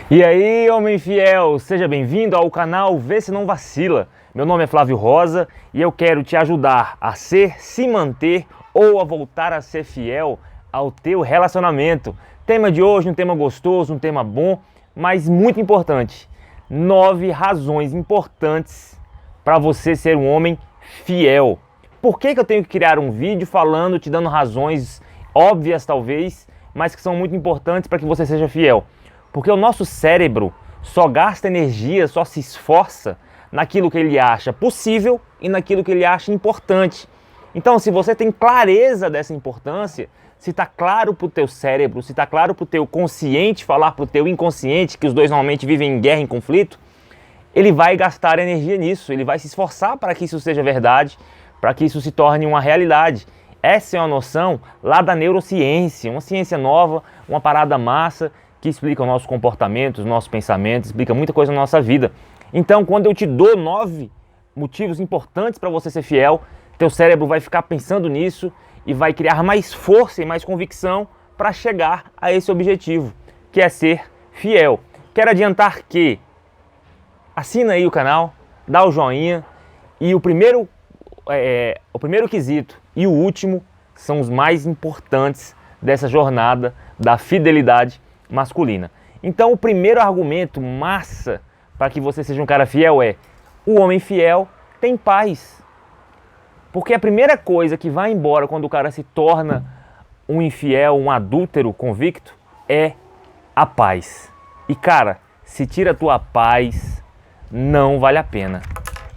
E aí, homem fiel, seja bem-vindo ao canal Vê Se Não Vacila. Meu nome é Flávio Rosa e eu quero te ajudar a ser, se manter ou a voltar a ser fiel ao teu relacionamento. Tema de hoje, um tema gostoso, um tema bom, mas muito importante. 9 razões importantes para você ser um homem fiel. Por que eu tenho que criar um vídeo falando, te dando razões óbvias talvez, mas que são muito importantes para que você seja fiel? Porque o nosso cérebro só gasta energia, só se esforça naquilo que ele acha possível e naquilo que ele acha importante. Então, se você tem clareza dessa importância, se está claro para o teu cérebro, se está claro para o teu consciente falar para o teu inconsciente, que os dois normalmente vivem em guerra, em conflito, ele vai gastar energia nisso, ele vai se esforçar para que isso seja verdade, para que isso se torne uma realidade. Essa é uma noção lá da neurociência, uma ciência nova, uma parada massa, que explica o nosso comportamento, os nossos pensamentos, explica muita coisa na nossa vida. Então, quando eu te dou 9 motivos importantes para você ser fiel, teu cérebro vai ficar pensando nisso e vai criar mais força e mais convicção para chegar a esse objetivo, que é ser fiel. Quero adiantar que assina aí o canal, dá o joinha e o primeiro quesito e o último são os mais importantes dessa jornada da fidelidade masculina. Então o primeiro argumento massa para que você seja um cara fiel é: o homem fiel tem paz. Porque a primeira coisa que vai embora quando o cara se torna um infiel, um adúltero convicto, é a paz. E cara, se tira a tua paz, não vale a pena.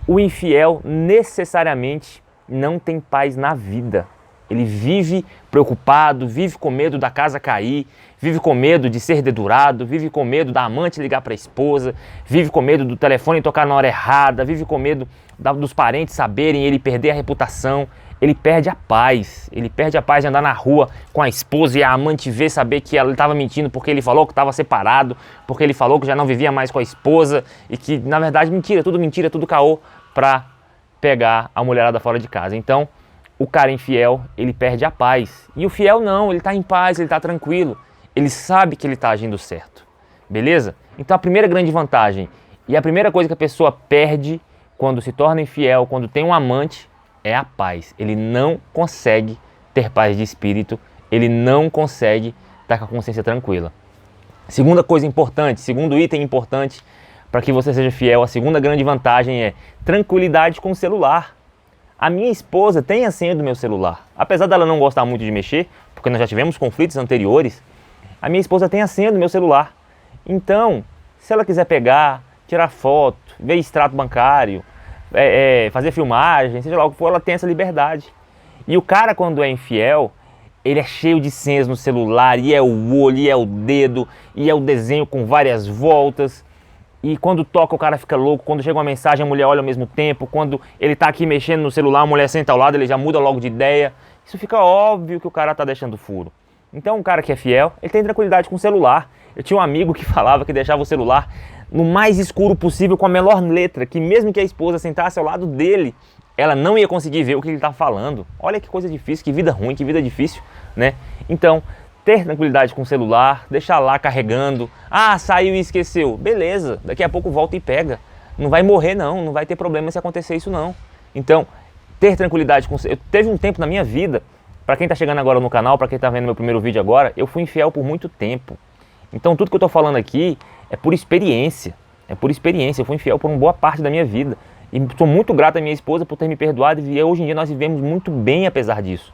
O infiel necessariamente não tem paz na vida. Ele vive preocupado, vive com medo da casa cair, vive com medo de ser dedurado, vive com medo da amante ligar para a esposa, vive com medo do telefone tocar na hora errada, vive com medo dos parentes saberem, ele perder a reputação. Ele perde a paz de andar na rua com a esposa e a amante ver, saber que ele estava mentindo porque ele falou que estava separado, porque ele falou que já não vivia mais com a esposa e que na verdade mentira, tudo caô para pegar a mulherada fora de casa. Então, o cara infiel, ele perde a paz. E o fiel não, ele está em paz, ele está tranquilo. Ele sabe que ele está agindo certo. Beleza? Então a primeira grande vantagem e a primeira coisa que a pessoa perde quando se torna infiel, quando tem um amante, é a paz. Ele não consegue ter paz de espírito, ele não consegue estar com a consciência tranquila. Segunda coisa importante, segundo item importante para que você seja fiel, a segunda grande vantagem é tranquilidade com o celular. A minha esposa tem a senha do meu celular. Apesar dela não gostar muito de mexer, porque nós já tivemos conflitos anteriores, a minha esposa tem a senha do meu celular. Então, se ela quiser pegar, tirar foto, ver extrato bancário, fazer filmagem, seja lá o que for, ela tem essa liberdade. E o cara, quando é infiel, ele é cheio de senhas no celular, e é o olho, e é o dedo, e é o desenho com várias voltas. E quando toca o cara fica louco, quando chega uma mensagem a mulher olha ao mesmo tempo, quando ele tá aqui mexendo no celular, a mulher senta ao lado, ele já muda logo de ideia. Isso fica óbvio que o cara tá deixando furo. Então um cara que é fiel, ele tem tranquilidade com o celular. Eu tinha um amigo que falava que deixava o celular no mais escuro possível com a menor letra, que mesmo que a esposa sentasse ao lado dele, ela não ia conseguir ver o que ele tá falando. Olha que coisa difícil, que vida ruim, que vida difícil, né? Então, ter tranquilidade com o celular, deixar lá carregando. Ah, saiu e esqueceu. Beleza, daqui a pouco volta e pega. Não vai morrer não vai ter problema se acontecer isso não. Então, ter tranquilidade com o celular. Teve um tempo na minha vida, para quem está chegando agora no canal, para quem está vendo meu primeiro vídeo agora, eu fui infiel por muito tempo. Então tudo que eu estou falando aqui é por experiência. É por experiência, eu fui infiel por uma boa parte da minha vida. E sou muito grato à minha esposa por ter me perdoado e hoje em dia nós vivemos muito bem apesar disso.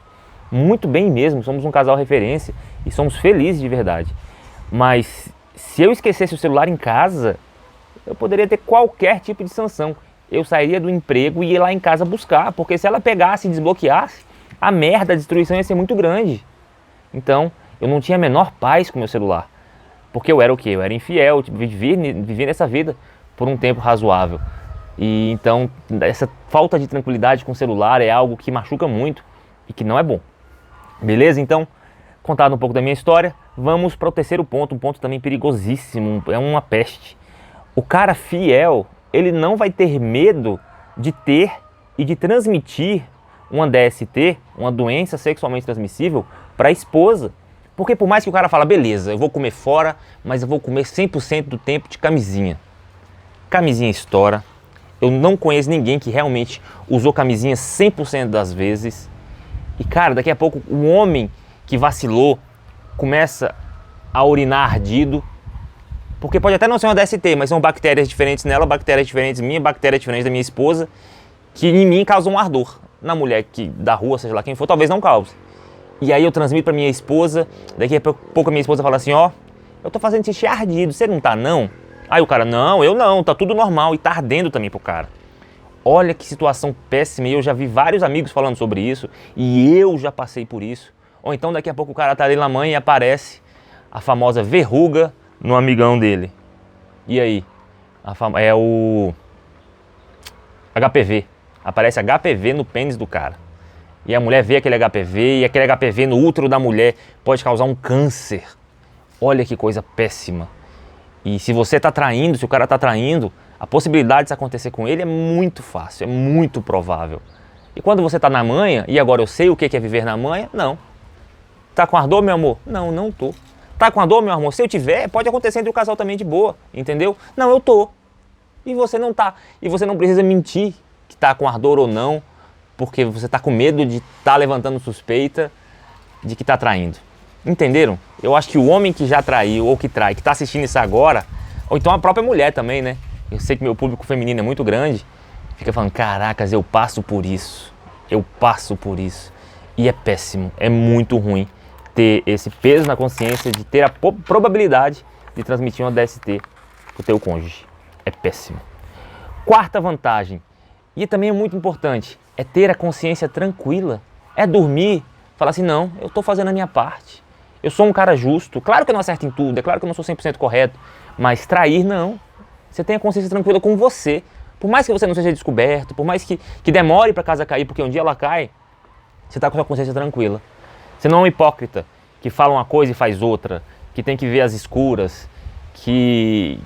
Muito bem mesmo, somos um casal referência e somos felizes de verdade. Mas se eu esquecesse o celular em casa, eu poderia ter qualquer tipo de sanção. Eu sairia do emprego e ia lá em casa buscar, porque se ela pegasse e desbloqueasse, a merda, a destruição ia ser muito grande. Então, eu não tinha a menor paz com o meu celular. Porque eu era o quê? Eu era infiel, vivi nessa vida por um tempo razoável. E então, essa falta de tranquilidade com o celular é algo que machuca muito e que não é bom. Beleza? Então, contado um pouco da minha história, vamos para o terceiro ponto, um ponto também perigosíssimo, é uma peste. O cara fiel, ele não vai ter medo de ter e de transmitir uma DST, uma doença sexualmente transmissível, para a esposa. Porque por mais que o cara fala, beleza, eu vou comer fora, mas eu vou comer 100% do tempo de camisinha. Camisinha estoura. Eu não conheço ninguém que realmente usou camisinha 100% das vezes. E cara, daqui a pouco o homem que vacilou começa a urinar ardido. Porque pode até não ser uma DST, mas são bactérias diferentes nela, bactérias diferentes minha, bactérias diferentes da minha esposa, que em mim causam um ardor. Na mulher que da rua, seja lá quem for, talvez não cause. E aí eu transmito pra minha esposa, daqui a pouco a minha esposa fala assim, ó, eu tô fazendo xixi ardido, você não tá não? Aí o cara, não, eu não, tá tudo normal, e tá ardendo também pro cara. Olha que situação péssima, e eu já vi vários amigos falando sobre isso, e eu já passei por isso. Ou então daqui a pouco o cara tá ali na mãe e aparece a famosa verruga no amigão dele. E aí? É o HPV. Aparece HPV no pênis do cara. E a mulher vê aquele HPV, e aquele HPV no útero da mulher pode causar um câncer. Olha que coisa péssima. E se você está traindo, se o cara está traindo, a possibilidade disso acontecer com ele é muito fácil, é muito provável. E quando você está na manha, e agora eu sei o que é viver na manha, não. Tá com ardor, meu amor? Não, não tô. Tá com ardor, meu amor? Se eu tiver, pode acontecer entre o casal também de boa, entendeu? Não, eu tô. E você não tá. E você não precisa mentir que tá com ardor ou não, porque você tá com medo de estar levantando suspeita de que tá traindo. Entenderam? Eu acho que o homem que já traiu ou que trai, que tá assistindo isso agora, ou então a própria mulher também, né? Eu sei que meu público feminino é muito grande, fica falando, caracas, eu passo por isso. Eu passo por isso. E é péssimo, é muito ruim ter esse peso na consciência de ter a probabilidade de transmitir uma DST pro teu cônjuge. É péssimo. Quarta vantagem, e também é muito importante, é ter a consciência tranquila. É dormir, falar assim, não, eu tô fazendo a minha parte. Eu sou um cara justo. Claro que eu não acerto em tudo, é claro que eu não sou 100% correto, mas trair não. Você tem a consciência tranquila com você. Por mais que você não seja descoberto, por mais que demore pra casa cair, porque um dia ela cai, você tá com a sua consciência tranquila. Você não é um hipócrita que fala uma coisa e faz outra, que tem que ver as escuras, que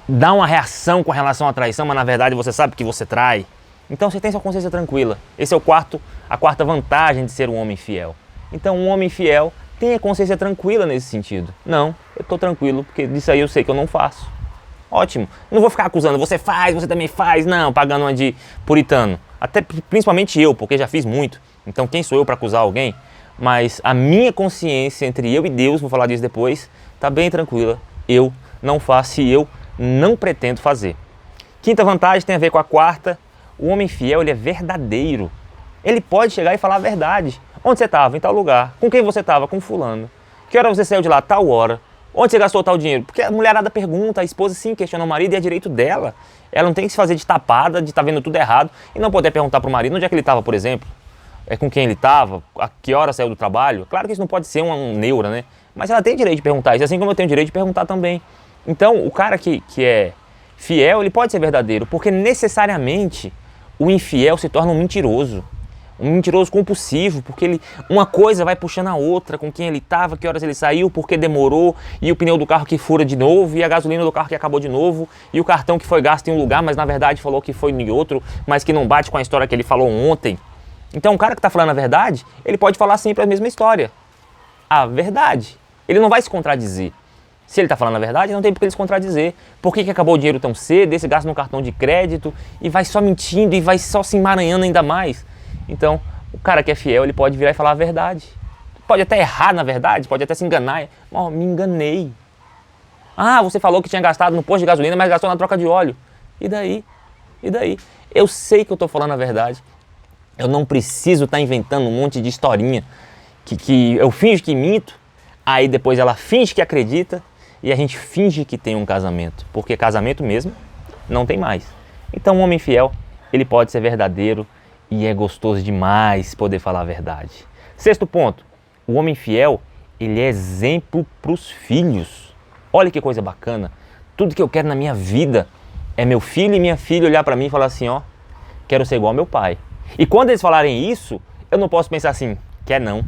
dá uma reação com relação à traição, mas na verdade você sabe que você trai. Então você tem sua consciência tranquila. Esse é a quarta vantagem de ser um homem fiel. Então um homem fiel tem a consciência tranquila nesse sentido. Não, eu tô tranquilo, porque disso aí eu sei que eu não faço. Ótimo. Não vou ficar acusando, você faz, você também faz. Não, pagando uma de puritano. Até principalmente eu, porque já fiz muito. Então quem sou eu para acusar alguém? Mas a minha consciência entre eu e Deus, vou falar disso depois, tá bem tranquila. Eu não faço e eu não pretendo fazer. Quinta vantagem tem a ver com a quarta. O homem fiel, ele é verdadeiro. Ele pode chegar e falar a verdade. Onde você estava? Em tal lugar. Com quem você estava? Com fulano. Que hora você saiu de lá? Tal hora. Onde você gastou tal dinheiro? Porque a mulherada pergunta, a esposa sim questiona o marido e é direito dela. Ela não tem que se fazer de tapada, de estar vendo tudo errado e não poder perguntar para o marido onde é que ele estava, por exemplo. Com quem ele estava, a que hora saiu do trabalho. Claro que isso não pode ser um neura, né? Mas ela tem direito de perguntar isso, assim como eu tenho direito de perguntar também. Então, o cara que é fiel, ele pode ser verdadeiro, porque necessariamente o infiel se torna um mentiroso compulsivo, porque uma coisa vai puxando a outra, com quem ele estava, que horas ele saiu, porque demorou, e o pneu do carro que fura de novo, e a gasolina do carro que acabou de novo, e o cartão que foi gasto em um lugar, mas na verdade falou que foi em outro, mas que não bate com a história que ele falou ontem. Então o cara que está falando a verdade, ele pode falar sempre a mesma história. A verdade. Ele não vai se contradizer. Se ele está falando a verdade, não tem por que ele se contradizer. Por que acabou o dinheiro tão cedo, esse gasto no cartão de crédito, e vai só mentindo, e vai só se emaranhando ainda mais. Então, o cara que é fiel, ele pode virar e falar a verdade. Pode até errar na verdade, pode até se enganar. Oh, me enganei. Ah, você falou que tinha gastado no posto de gasolina, mas gastou na troca de óleo. E daí? E daí? Eu sei que eu estou falando a verdade. Eu não preciso estar inventando um monte de historinha que eu finjo que minto, aí depois ela finge que acredita e a gente finge que tem um casamento. Porque casamento mesmo não tem mais. Então, um homem fiel, ele pode ser verdadeiro, e é gostoso demais poder falar a verdade. Sexto ponto, o homem fiel, ele é exemplo para os filhos. Olha que coisa bacana. Tudo que eu quero na minha vida é meu filho e minha filha olhar para mim e falar assim, ó, quero ser igual ao meu pai. E quando eles falarem isso, eu não posso pensar assim, quer não,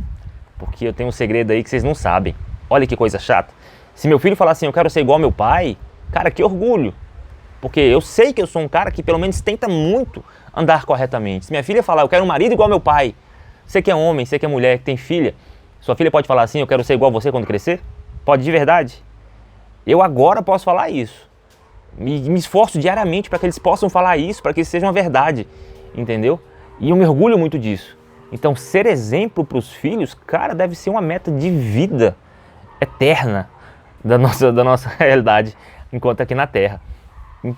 porque eu tenho um segredo aí que vocês não sabem. Olha que coisa chata. Se meu filho falar assim, eu quero ser igual ao meu pai, cara, que orgulho. Porque eu sei que eu sou um cara que pelo menos tenta muito andar corretamente. Se minha filha falar, eu quero um marido igual ao meu pai, Você que é homem, você que é mulher, que tem filha, sua filha pode falar assim, eu quero ser igual a você quando crescer? Pode de verdade? Eu agora posso falar isso. Me esforço diariamente para que eles possam falar isso, para que isso seja uma verdade, entendeu? E eu me orgulho muito disso. Então, ser exemplo para os filhos, cara, deve ser uma meta de vida eterna da nossa realidade enquanto aqui na Terra.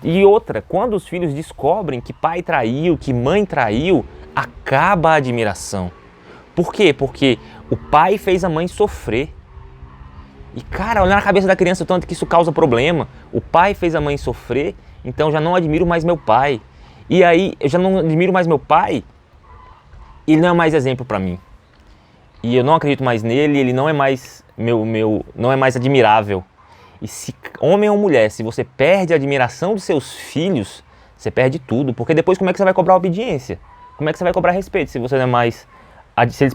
E outra, quando os filhos descobrem que pai traiu, que mãe traiu, acaba a admiração. Por quê? Porque o pai fez a mãe sofrer. E cara, olha na cabeça da criança o tanto que isso causa problema. O pai fez a mãe sofrer, então já não admiro mais meu pai. E aí, eu já não admiro mais meu pai, ele não é mais exemplo para mim. E eu não acredito mais nele, ele não é mais não é mais admirável. E se homem ou mulher, se você perde a admiração dos seus filhos, você perde tudo, porque depois como é que você vai cobrar obediência? Como é que você vai cobrar respeito se você não é mais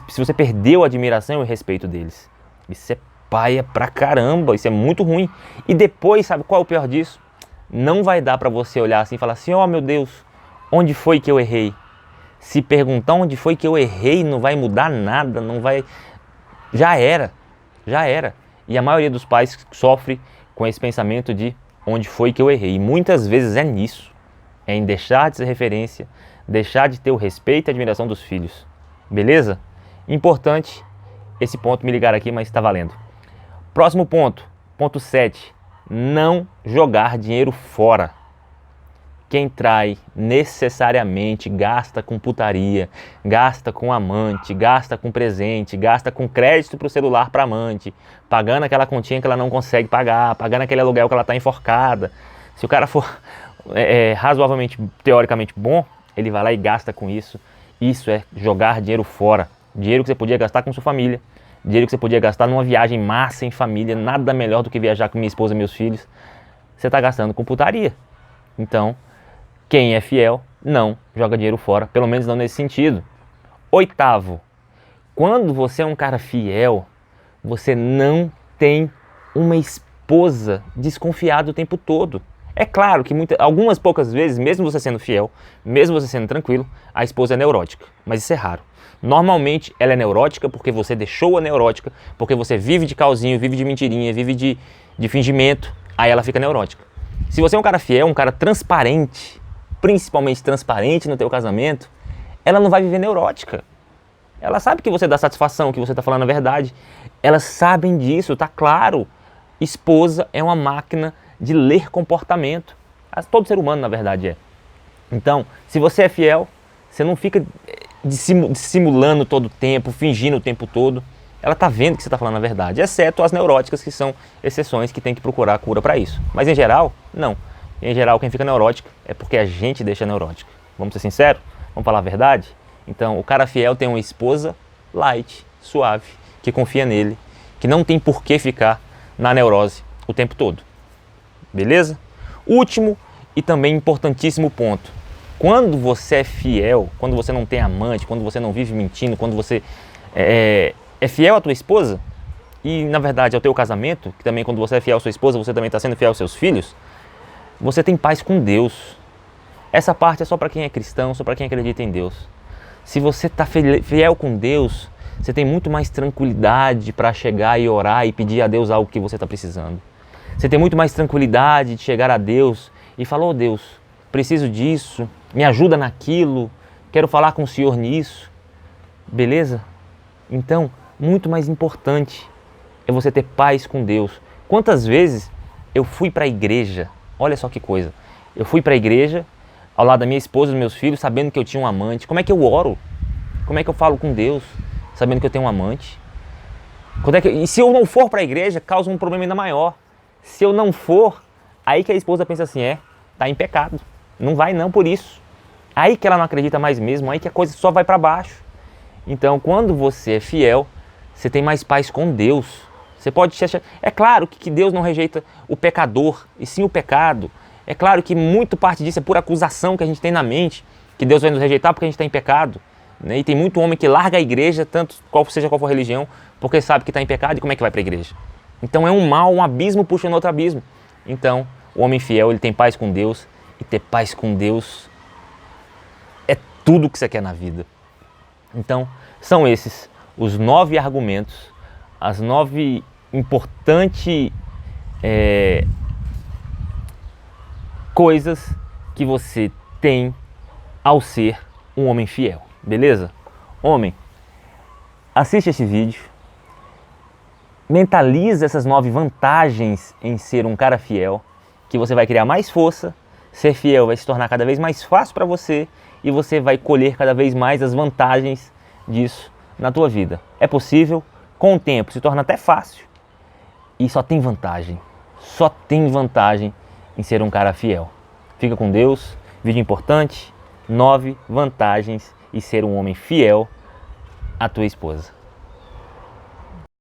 se você perdeu a admiração e o respeito deles? Isso é paia pra caramba, isso é muito ruim. E depois, sabe qual é o pior disso? Não vai dar pra você olhar assim e falar assim, ó, meu Deus, onde foi que eu errei? Se perguntar onde foi que eu errei, não vai mudar nada, não vai... Já era, já era. E a maioria dos pais sofre com esse pensamento de onde foi que eu errei. E muitas vezes é nisso, é em deixar de ser referência, deixar de ter o respeito e a admiração dos filhos. Beleza? Importante esse ponto me ligar aqui, mas está valendo. Próximo ponto, ponto 7. Não jogar dinheiro fora. Quem trai necessariamente gasta com putaria, gasta com amante, gasta com presente, gasta com crédito para o celular para amante, pagando aquela continha que ela não consegue pagar, pagando aquele aluguel que ela está enforcada. Se o cara for razoavelmente, teoricamente bom, ele vai lá e gasta com isso. Isso é jogar dinheiro fora. Dinheiro que você podia gastar com sua família, dinheiro que você podia gastar numa viagem massa em família, nada melhor do que viajar com minha esposa e meus filhos. Você está gastando com putaria. Então, quem é fiel não joga dinheiro fora, pelo menos não nesse sentido. 8º, quando você é um cara fiel, você não tem uma esposa desconfiada o tempo todo. É claro que algumas poucas vezes, mesmo você sendo fiel, mesmo você sendo tranquilo, a esposa é neurótica, mas isso é raro. Normalmente ela é neurótica porque você deixou-a neurótica, porque você vive de calzinho, vive de mentirinha, vive de fingimento, aí ela fica neurótica. Se você é um cara fiel, um cara transparente, principalmente transparente no teu casamento, ela não vai viver neurótica. Ela sabe que você dá satisfação, que você está falando a verdade. Elas sabem disso, tá claro. Esposa é uma máquina de ler comportamento. Todo ser humano, na verdade, é. Então, se você é fiel, você não fica dissimulando todo o tempo, fingindo o tempo todo. Ela tá vendo que você está falando a verdade, exceto as neuróticas, que são exceções que tem que procurar cura para isso. Mas em geral, não. Em geral, quem fica neurótico é porque a gente deixa neurótico. Vamos ser sinceros? Vamos falar a verdade? Então, o cara fiel tem uma esposa light, suave, que confia nele, que não tem por que ficar na neurose o tempo todo. Beleza? Último e também importantíssimo ponto. Quando você é fiel, quando você não tem amante, quando você não vive mentindo, quando você é fiel à tua esposa, e na verdade ao teu casamento, que também quando você é fiel à sua esposa, você também está sendo fiel aos seus filhos, você tem paz com Deus. Essa parte é só para quem é cristão, só para quem acredita em Deus. Se você está fiel com Deus, você tem muito mais tranquilidade para chegar e orar e pedir a Deus algo que você está precisando. Você tem muito mais tranquilidade de chegar a Deus e falar, oh Deus, preciso disso, me ajuda naquilo, quero falar com o Senhor nisso. Beleza? Então, muito mais importante é você ter paz com Deus. Quantas vezes eu fui para a igreja, olha só que coisa, eu fui para a igreja ao lado da minha esposa e dos meus filhos, sabendo que eu tinha um amante. Como é que eu oro? Como é que eu falo com Deus, sabendo que eu tenho um amante? E se eu não for para a igreja, causa um problema ainda maior. Se eu não for, aí que a esposa pensa assim, tá em pecado, não vai não por isso. Aí que ela não acredita mais mesmo, aí que a coisa só vai para baixo. Então, quando você é fiel, você tem mais paz com Deus. Você pode achar... É claro que Deus não rejeita o pecador, e sim o pecado. É claro que muito parte disso é por acusação que a gente tem na mente, que Deus vai nos rejeitar porque a gente está em pecado. Né? E tem muito homem que larga a igreja, tanto qual seja qual for a religião, porque sabe que está em pecado e como é que vai para a igreja. Então é um mal, um abismo puxando outro abismo. Então, o homem fiel, ele tem paz com Deus, e ter paz com Deus é tudo que você quer na vida. Então, são esses os 9 argumentos, as 9 importantes coisas que você tem ao ser um homem fiel, beleza? Homem, assiste esse vídeo, mentaliza essas 9 vantagens em ser um cara fiel, que você vai criar mais força, ser fiel vai se tornar cada vez mais fácil para você e você vai colher cada vez mais as vantagens disso na tua vida. É possível, com o tempo se torna até fácil e só tem vantagem em ser um cara fiel. Fica com Deus, vídeo importante, 9 vantagens em ser um homem fiel à tua esposa.